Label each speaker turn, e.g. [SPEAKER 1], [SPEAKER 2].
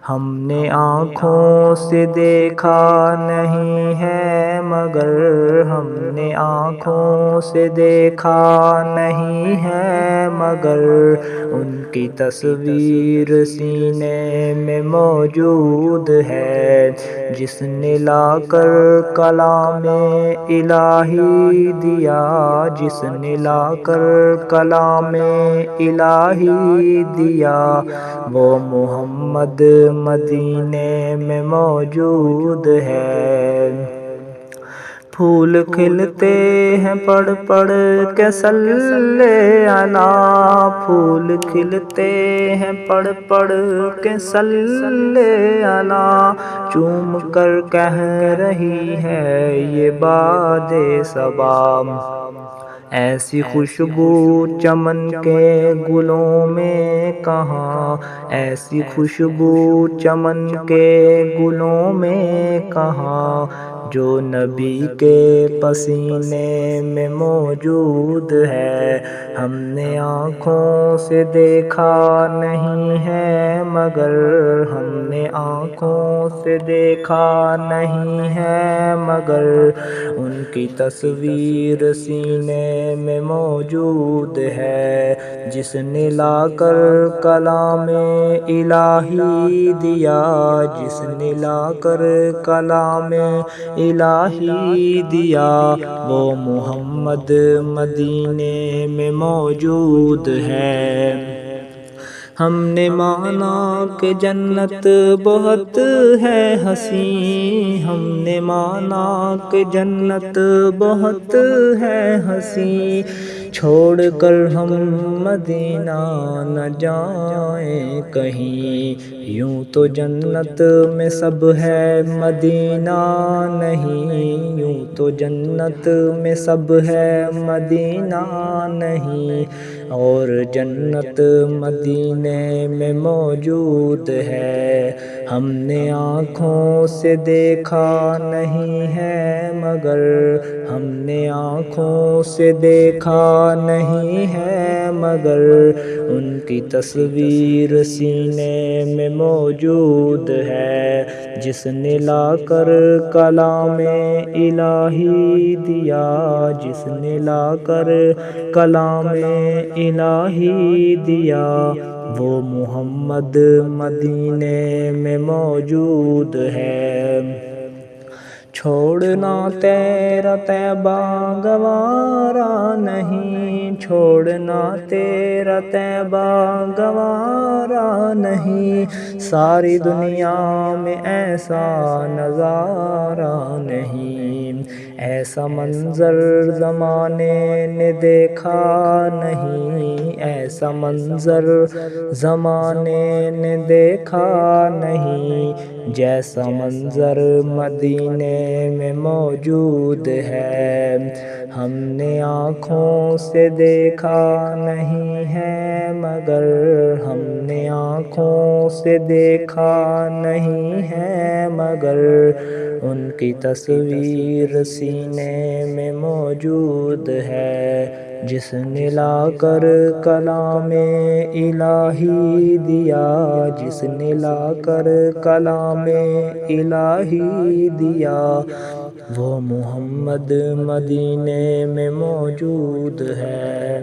[SPEAKER 1] ہم نے آنکھوں سے دیکھا نہیں ہے مگر، ہم نے آنکھوں سے دیکھا نہیں ہے مگر، ان کی تصویر سینے میں موجود ہے، جس نے لا کر کلام الہی دیا، جس نے لا کر کلام الہی دیا، وہ محمد مدینے میں موجود ہے۔ پھول کھلتے ہیں پڑھ پڑھ کے صلی علی، پھول کھلتے ہیں پڑھ پڑھ کے صلی علی، چوم کر کہہ رہی ہے یہ باد صبا، ایسی خوشبو چمن کے گلوں میں کہاں، ایسی خوشبو چمن کے گلوں میں کہاں، جو نبی کے پسینے میں موجود ہے۔ ہم نے آنکھوں سے دیکھا نہیں ہے مگر، ہم نے آنکھوں سے دیکھا نہیں ہے مگر، ان کی تصویر سینے میں موجود ہے، جس نے لا کر کلام الہی دیا، جس نے لا کر کلام الہی دیا، وہ محمد مدینے میں موجود ہے۔ ہم نے مانا کہ جنت بہت ہے حسین، ہم نے مانا کہ جنت بہت ہے حسین، چھوڑ کر ہم مدینہ نہ جائیں کہیں، یوں تو جنت میں سب ہے مدینہ نہیں، یوں تو جنت میں سب ہے مدینہ نہیں، اور جنت مدینے میں موجود ہے۔ ہم نے آنکھوں سے دیکھا نہیں ہے مگر، ہم نے آنکھوں سے دیکھا نہیں ہے مگر، ان کی تصویر سینے میں موجود ہے، جس نے لا کر کلام الہی دیا، جس نے لا کر کلام الہی دیا، وہ محمد مدینے میں موجود ہے۔ چھوڑنا تیرا طیبہ گوارا نہیں، چھوڑنا تیرا طیبہ گوارا نہیں، ساری دنیا میں ایسا نظارہ نہیں، ایسا منظر زمانے نے دیکھا نہیں، ایسا منظر زمانے نے دیکھا نہیں، جیسا منظر مدینے میں موجود ہے۔ ہم نے آنکھوں سے دیکھا نہیں ہے مگر، ہم نے آنکھوں سے دیکھا نہیں ہے مگر، ان کی تصویر سینے میں موجود ہے، جس نے لا کر کلام الہی دیا، جس نے لا کر کلام الہی دیا، وہ محمد مدینے میں موجود ہے۔